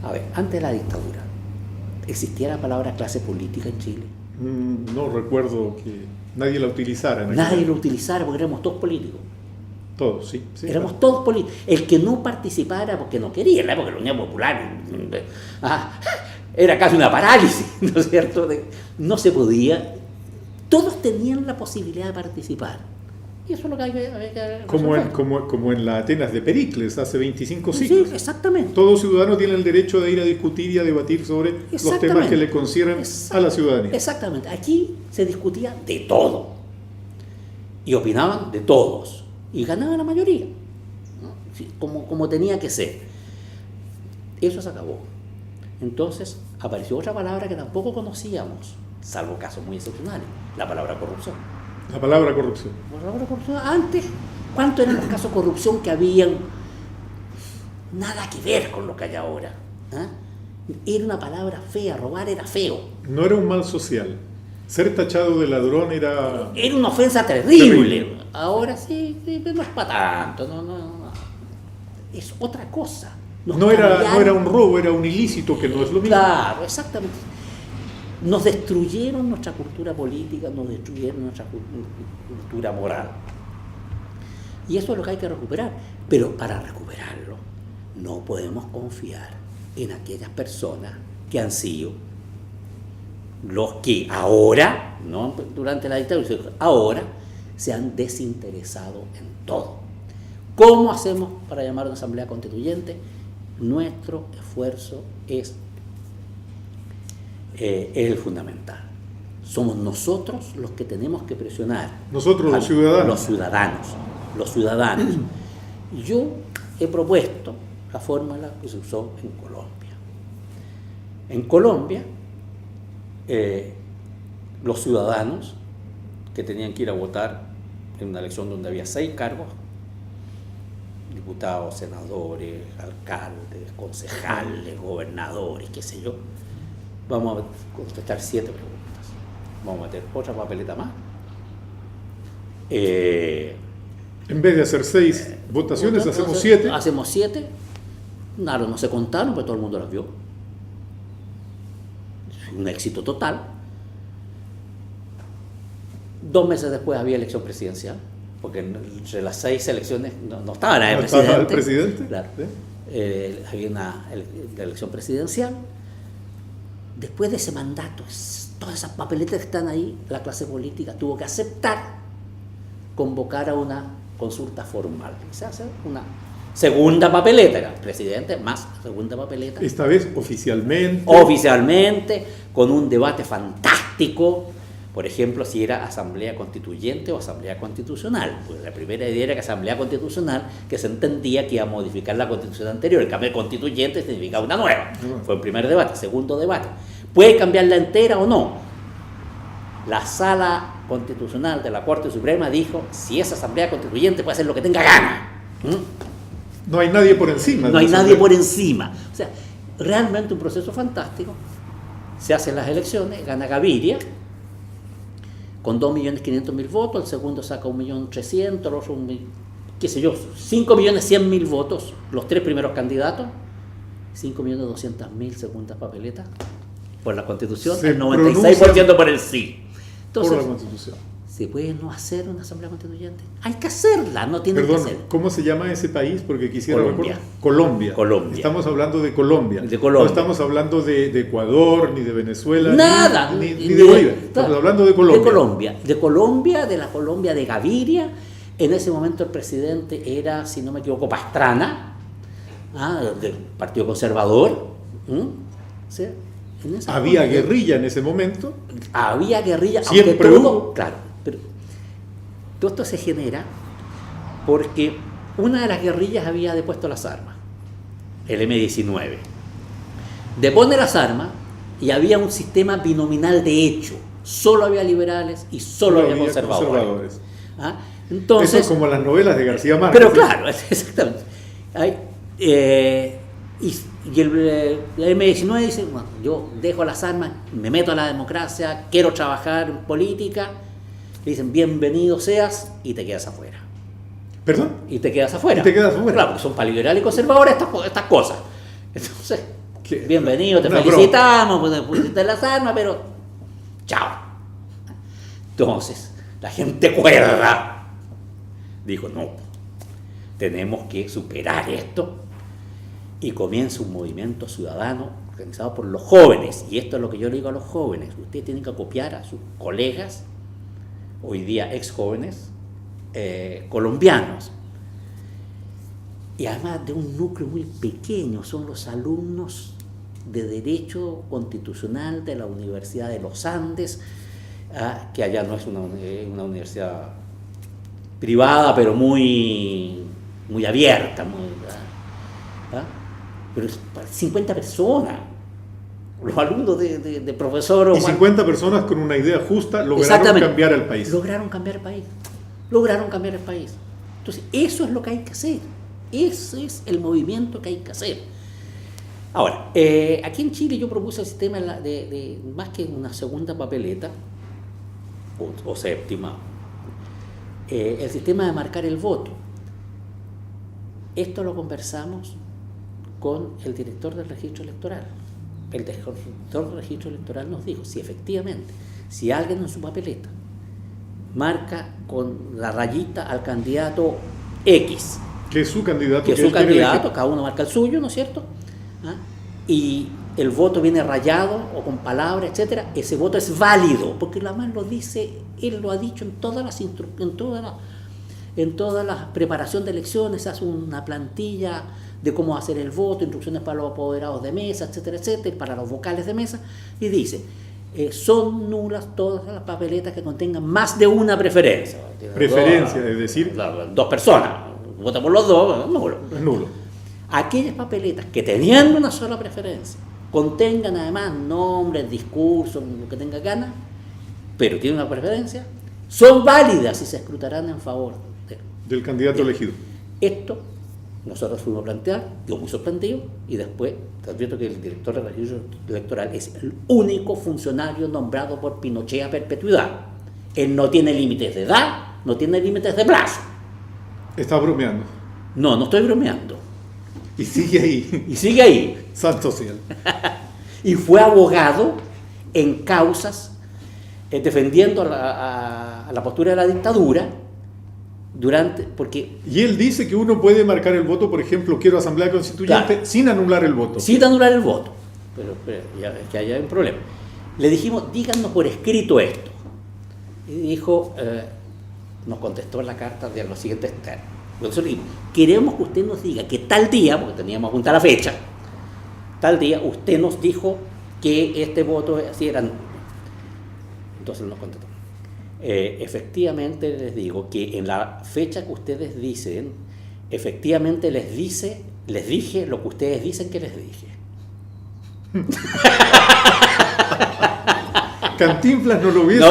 A ver, antes de la dictadura, ¿existía la palabra clase política en Chile? No recuerdo que nadie la utilizara. Nadie lo utilizara porque éramos todos políticos. Todos, sí. Éramos todos políticos. El que no participara porque no quería, en la época de la Unión Popular, era casi una parálisis, ¿no es cierto? No se podía. Todos tenían la posibilidad de participar. Y eso es lo que hay que como en la Atenas de Pericles, hace 25 siglos. Sí, exactamente. Todo ciudadano tiene el derecho de ir a discutir y a debatir sobre los temas que le conciernen a la ciudadanía. Exactamente. Aquí se discutía de todo. Y opinaban de todos. Y ganaba la mayoría, ¿no? Sí, como tenía que ser. Eso se acabó. Entonces apareció otra palabra que tampoco conocíamos, salvo casos muy excepcionales, la palabra corrupción. La palabra corrupción. Antes, ¿cuántos eran los casos de corrupción que habían? Nada que ver con lo que hay ahora. Era una palabra fea, robar era feo. No era un mal social. Ser tachado de ladrón era una ofensa terrible. Ahora sí, no es para tanto. No. Es otra cosa. No era un robo, era un ilícito, que no es lo mismo. Claro, exactamente. Nos destruyeron nuestra cultura política, nos destruyeron nuestra cultura moral. Y eso es lo que hay que recuperar. Pero para recuperarlo, no podemos confiar en aquellas personas que han sido los que ahora, no durante la dictadura, ahora se han desinteresado en todo. ¿Cómo hacemos para llamar a una asamblea constituyente? Nuestro esfuerzo es el fundamental. Somos nosotros los que tenemos que presionar. Nosotros, los ciudadanos. Los ciudadanos. Yo he propuesto la fórmula que se usó en Colombia. En Colombia, los ciudadanos que tenían que ir a votar en una elección donde había 6 cargos, diputados, senadores, alcaldes, concejales, gobernadores, qué sé yo, vamos a contestar 7 preguntas. Vamos a meter otra papeleta más. En vez de hacer 6 votaciones, hacemos 7. Hacemos 7. Claro, no se contaron, pero todo el mundo las vio. Un éxito total. 2 meses después había elección presidencial, porque entre las 6 elecciones no estaba la de presidente. ¿Estaba el presidente? Claro. Había una elección presidencial. Después de ese mandato, todas esas papeletas que están ahí, la clase política tuvo que aceptar convocar a una consulta formal. Se hace una segunda papeleta, era presidente más segunda papeleta. Esta vez oficialmente. Oficialmente, con un debate fantástico. Por ejemplo, si era asamblea constituyente o asamblea constitucional. Pues la primera idea era que asamblea constitucional, que se entendía que iba a modificar la constitución anterior. El cambio de constituyente significaba una nueva. Fue el primer debate. Segundo debate, ¿puede cambiarla entera o no? La sala constitucional de la Corte Suprema dijo, si es asamblea constituyente puede hacer lo que tenga gana. No hay nadie por encima. No hay nadie por encima. O sea, realmente un proceso fantástico. Se hacen las elecciones, gana Gaviria con 2.500.000 votos, el segundo saca 1.300.000, el otro qué sé yo, 5.100.000 votos, los 3 primeros candidatos, 5.200.000 segundas papeletas por la Constitución, el 96% por el sí. Entonces, por la Constitución. ¿Se puede no hacer una asamblea constituyente? Hay que hacerla, no tienen que hacerla. ¿Cómo se llama ese país? Porque quisiera Colombia. Colombia. Estamos hablando de Colombia. De Colombia. No estamos hablando de Ecuador, ni de Venezuela, nada, ni de Bolivia. Estamos hablando de Colombia. De la Colombia de Gaviria. En ese momento el presidente era, si no me equivoco, Pastrana, del Partido Conservador. ¿Sí? Había guerrilla en ese momento. Había guerrilla, siempre aunque todo, hubo. Claro, pero todo esto se genera porque una de las guerrillas había depuesto las armas, el M-19. Depone las armas y había un sistema binominal de hecho. Solo había liberales y solo había conservadores. Entonces, eso es como las novelas de García Márquez. Pero claro, exactamente. Y el M-19 dice, bueno, yo dejo las armas, me meto a la democracia, quiero trabajar en política. Le dicen, bienvenido seas, y te quedas afuera. ¿Perdón? Y te quedas afuera. Y te quedas afuera. Claro, porque son para liberales y conservadores estas cosas. Entonces, bienvenido, te felicitamos, pues pusiste las armas, pero chao. Entonces, la gente cuerda dijo, no, tenemos que superar esto, y comienza un movimiento ciudadano organizado por los jóvenes, y esto es lo que yo le digo a los jóvenes: ustedes tienen que copiar a sus colegas, hoy día ex jóvenes, colombianos, y además de un núcleo muy pequeño, son los alumnos de Derecho Constitucional de la Universidad de los Andes, que allá no es una universidad privada, pero muy abierta, pero es 50 personas, los alumnos de profesor. Y 50 personas con una idea justa lograron cambiar el país. Lograron cambiar el país. Entonces, eso es lo que hay que hacer. Ese es el movimiento que hay que hacer. Ahora, aquí en Chile yo propuse el sistema de más que una segunda papeleta, o séptima, el sistema de marcar el voto. Esto lo conversamos con el director del registro electoral. El director del registro electoral nos dijo, si efectivamente, si alguien en su papeleta marca con la rayita al candidato X, que es su candidato, cada uno marca el suyo, ¿no es cierto? Y el voto viene rayado o con palabras, etcétera, ese voto es válido, porque la más lo dice, él lo ha dicho en toda la preparación de elecciones, hace una plantilla de cómo hacer el voto, instrucciones para los apoderados de mesa, etcétera, etcétera, para los vocales de mesa, y dice, son nulas todas las papeletas que contengan más de una preferencia. Preferencia, es decir, dos personas, vota por los dos, es nulo. Aquellas papeletas que teniendo una sola preferencia, contengan además nombres, discursos, lo que tenga ganas, pero tienen una preferencia, son válidas y se escrutarán en favor del candidato elegido. Esto nosotros fuimos a plantear, yo muy sorprendido, y después te advierto que el director del registro electoral es el único funcionario nombrado por Pinochet a perpetuidad. Él no tiene límites de edad, no tiene límites de plazo. ¿Está bromeando? No estoy bromeando. Y sigue ahí. Santo cielo. Y fue abogado en causas defendiendo a la postura de la dictadura. Y él dice que uno puede marcar el voto, por ejemplo, quiero asamblea constituyente, claro, sin anular el voto. Sin anular el voto. Pero ya es que hay un problema. Le dijimos, díganos por escrito esto. Y dijo, nos contestó en la carta de los siguientes términos. Nosotros le dijimos, queremos que usted nos diga que tal día, porque teníamos apuntada la fecha, tal día usted nos dijo que este voto así era. Entonces nos contestó. Efectivamente les digo que en la fecha que ustedes dicen, efectivamente les dije lo que ustedes dicen que les dije. Cantinflas no lo hubiese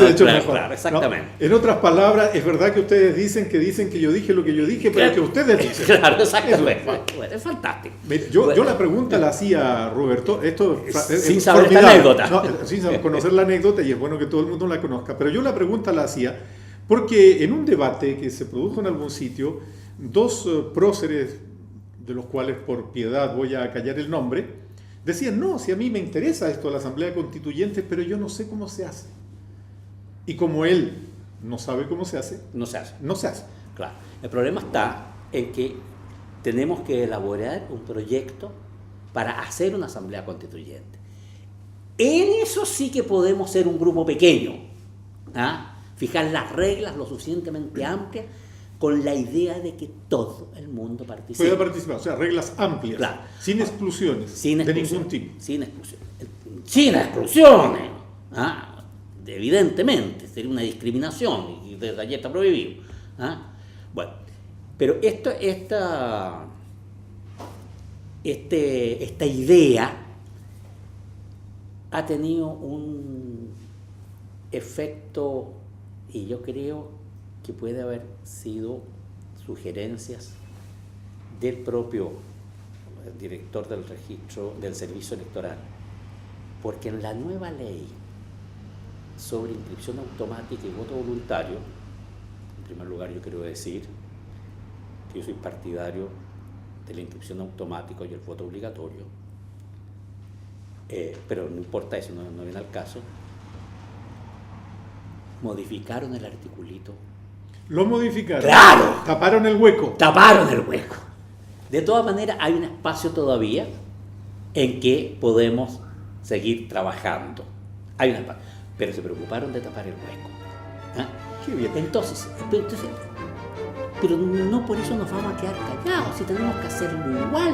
hecho mejor. Claro, exactamente. No, en otras palabras, es verdad que ustedes dicen que yo dije lo que yo dije, pero que ustedes dicen. Claro, exactamente. Bueno, es fantástico. Yo la pregunta la hacía Roberto, esto sin saber esta anécdota. Sin conocer la anécdota, y es bueno que todo el mundo la conozca, pero yo la pregunta la hacía porque en un debate que se produjo en algún sitio, dos próceres, de los cuales por piedad voy a callar el nombre, decían, no, si a mí me interesa esto de la Asamblea Constituyente, pero yo no sé cómo se hace. Y como él no sabe cómo se hace, no se hace. Claro. El problema está en que tenemos que elaborar un proyecto para hacer una Asamblea Constituyente. En eso sí que podemos ser un grupo pequeño, fijar las reglas lo suficientemente amplias, con la idea de que todo el mundo participe. Puede participar, o sea, reglas amplias, claro, sin exclusiones, de ningún tipo. Sin exclusiones. Evidentemente, sería una discriminación y desde allí está prohibido. Bueno, pero esta idea ha tenido un efecto, y yo creo que puede haber sido sugerencias del propio director del registro del servicio electoral, porque en la nueva ley sobre inscripción automática y voto voluntario, en primer lugar yo quiero decir que yo soy partidario de la inscripción automática y el voto obligatorio, pero no importa eso, no viene al caso, modificaron el articulito. Lo modificaron. ¡Claro! Taparon el hueco. Taparon el hueco. De todas maneras, hay un espacio todavía en que podemos seguir trabajando. Hay un espacio. Pero se preocuparon de tapar el hueco. ¿Ah? Qué bien. Entonces, pero no por eso nos vamos a quedar callados, si tenemos que hacerlo igual.